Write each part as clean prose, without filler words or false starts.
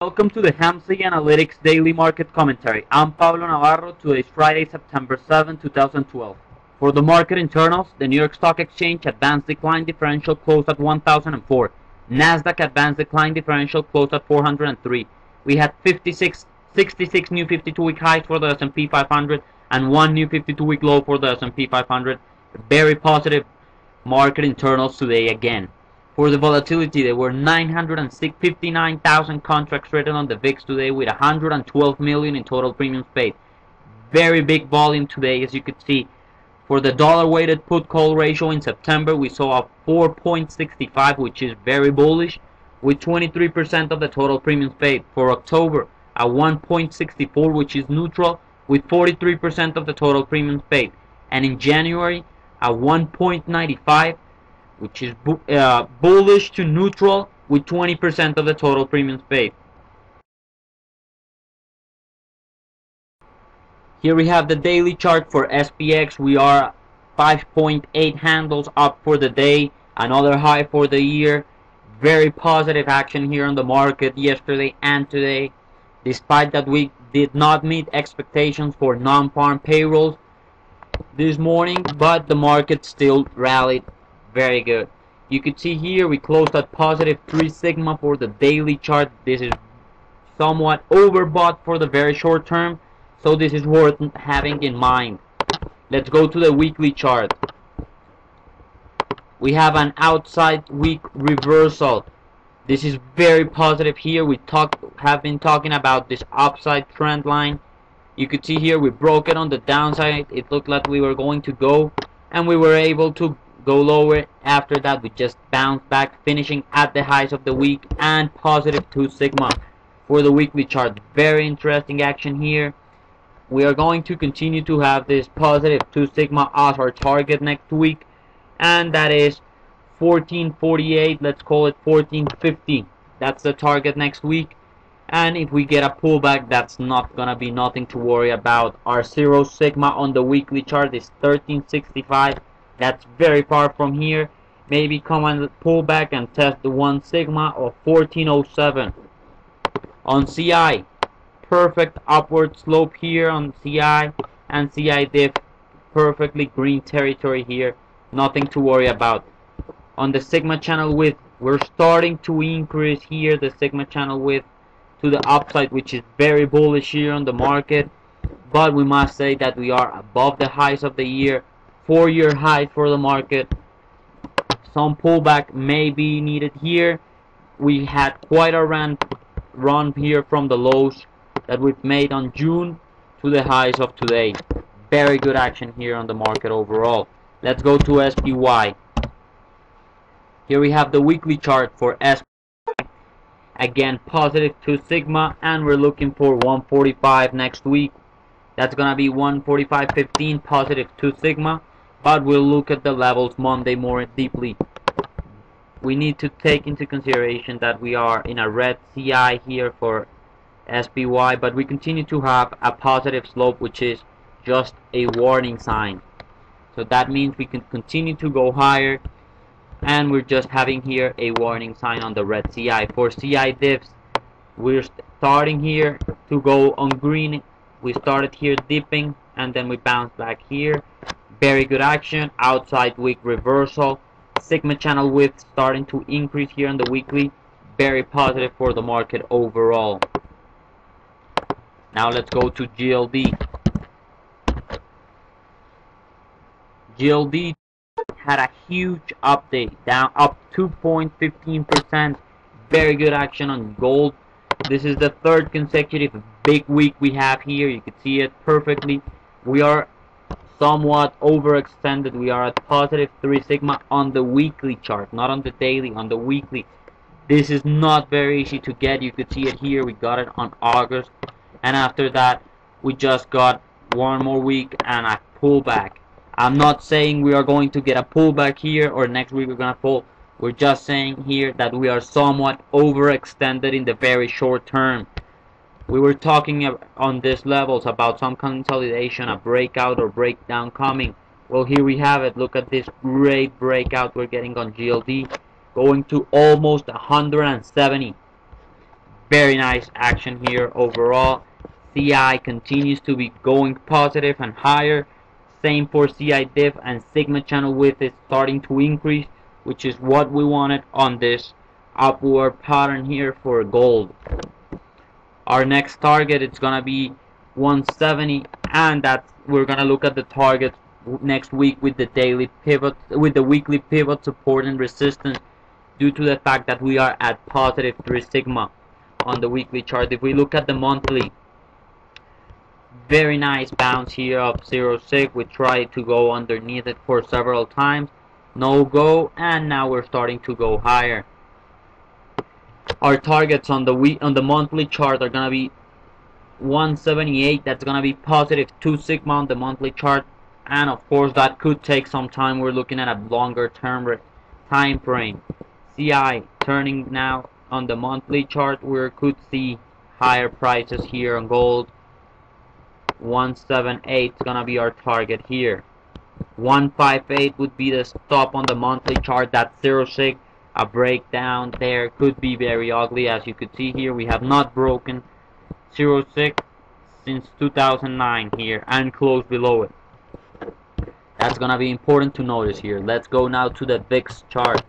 Welcome to the Hamsey Analytics Daily Market Commentary. I'm Pablo Navarro. Today is Friday, September 7, 2012. For the market internals, the New York Stock Exchange advanced decline differential closed at 1004. Nasdaq advanced decline differential closed at 403. We had 66 new 52-week highs for the S&P 500 and one new 52-week low for the S&P 500. Very positive market internals today again. For the volatility, there were 959,000 contracts traded on the VIX today with 112 million in total premiums paid. Very big volume today, as you could see. For the dollar-weighted put-call ratio in September, we saw a 4.65, which is very bullish, with 23% of the total premiums paid. For October, a 1.64, which is neutral, with 43% of the total premiums paid. And in January, a 1.95, which is bullish to neutral, with 20% of the total premiums paid. Here we have the daily chart for SPX. We are 5.8 handles up for the day, another high for the year. Very positive action here on the market yesterday and today, despite that we did not meet expectations for non-farm payrolls this morning, but the market still rallied very good. You could see here we closed at positive 3 sigma for the daily chart. This is somewhat overbought for the very short term, so this is worth having in mind. Let's go to the weekly chart. We have an outside week reversal. This is very positive here. We have been talking about this upside trend line. You could see here we broke it on the downside. It looked like we were going to go, and we were able to go lower. After that, we just bounced back, finishing at the highs of the week and positive 2 sigma for the weekly chart. Very interesting action here. We are going to continue to have this positive 2 sigma as our target next week, and that is 1448. Let's call it 1450. That's the target next week. And if we get a pullback, that's not gonna be nothing to worry about. Our 0 sigma on the weekly chart is 1365. That's very far from here. Maybe come and pull back and test the 1 sigma of 1407. On CI, perfect upward slope here on CI, and CI diff perfectly green territory here. Nothing to worry about. On the sigma channel width, we're starting to increase here the sigma channel width to the upside, which is very bullish here on the market, but we must say that we are above the highs of the year. 4-year high for the market. Some pullback may be needed here. We had quite a run here from the lows that we've made on June to the highs of today. Very good action here on the market overall. Let's go to SPY. Here we have the weekly chart for SPY. Again, positive 2 sigma, and we're looking for 145 next week. That's gonna be 145.15, positive 2 sigma, but we'll look at the levels Monday more deeply. We need to take into consideration that we are in a red CI here for SPY, but we continue to have a positive slope, which is just a warning sign. So that means we can continue to go higher, and we're just having here a warning sign on the red CI. For CI diffs, we're starting here to go on green. We started here dipping, and then we bounced back here. Very good action. Outside week reversal. Sigma channel width starting to increase here on the weekly. Very positive for the market overall. Now let's go to GLD. GLD had a huge update, down up 2.15%. Very good action on gold. This is the 3rd consecutive big week we have here. You can see it perfectly. We are somewhat overextended. We are at positive 3 sigma on the weekly chart, not on the daily, on the weekly. This is not very easy to get. You could see it here. We got it on August, and after that we just got one more week and a pullback. I'm not saying we are going to get a pullback here or next week we're gonna fall. We're just saying here that we are somewhat overextended in the very short term. We were talking on these levels about some consolidation, a breakout or breakdown coming. Well, here we have it. Look at this great breakout we're getting on GLD, going to almost 170. Very nice action here overall. CI continues to be going positive and higher. Same for CI diff, and Sigma channel width is starting to increase, which is what we wanted on this upward pattern here for gold. Our next target is gonna be 170, and that's we're gonna look at the targets next week with the daily pivot, with the weekly pivot support and resistance, due to the fact that we are at positive 3 sigma on the weekly chart. If we look at the monthly, very nice bounce here of 0.6. We tried to go underneath it for several times, no go, and now we're starting to go higher. Our targets on the monthly chart are gonna be 178. That's gonna be positive 2 sigma on the monthly chart, and of course that could take some time. We're looking at a longer term time frame. CI turning now on the monthly chart, we could see higher prices here on gold. 178 is gonna be our target here. 158 would be the stop on the monthly chart. That's 0.6. A breakdown there could be very ugly. As you could see here, we have not broken 0.6 since 2009 here and closed below it. That's gonna be important to notice here. Let's go now to the VIX chart.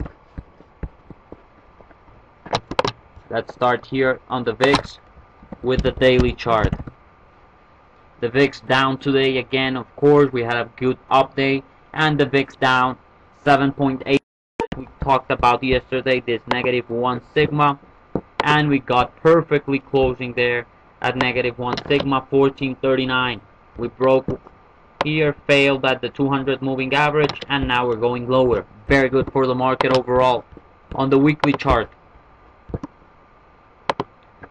Let's start here on the VIX with the daily chart. The VIX down today again. Of course, we had a good update, and the VIX down 7.8. We talked about yesterday this negative 1 sigma, and we got perfectly closing there at negative 1 sigma, 1439. We broke here, failed at the 200 moving average, and now we're going lower. Very good for the market overall. On the weekly chart,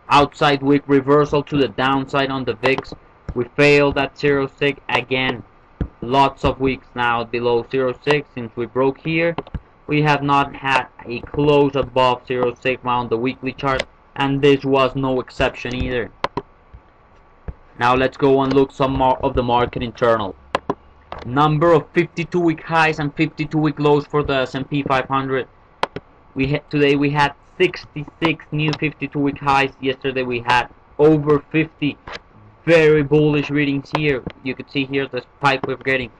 outside wick reversal to the downside on the VIX. We failed at 0.6 again. Lots of weeks now below 0.6 since we broke here. We have not had a close above 0.6 on the weekly chart, and this was no exception either. Now let's go and look some more of the market internal. Number of 52-week highs and 52-week lows for the S&P 500. Today we had 66 new 52-week highs. Yesterday we had over 50. Very bullish readings here. You can see here the spike we're getting.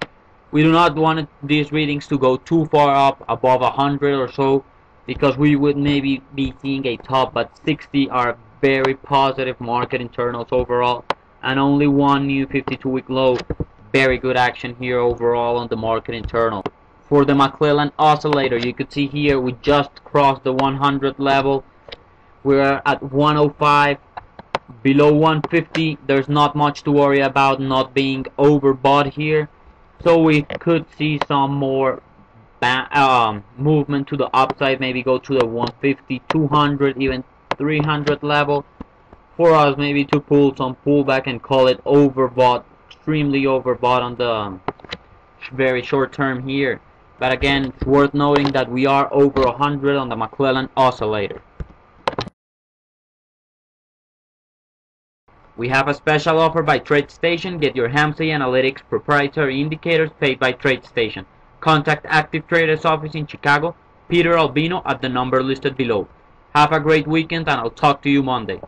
We do not want these readings to go too far up, above 100 or so, because we would maybe be seeing a top, but 60 are very positive market internals overall, and only one new 52-week low. Very good action here overall on the market internal. For the McClellan oscillator, you could see here we just crossed the 100 level. We're at 105. Below 150, there's not much to worry about, not being overbought here. So we could see some more movement to the upside, maybe go to the 150, 200, even 300 level. For us, maybe to pull some pullback and call it overbought, extremely overbought on the very short term here. But again, it's worth noting that we are over 100 on the McClellan oscillator. We have a special offer by TradeStation. Get your Hamsey Analytics proprietary indicators paid by TradeStation. Contact Active Traders office in Chicago, Peter Albino, at the number listed below. Have a great weekend, and I'll talk to you Monday.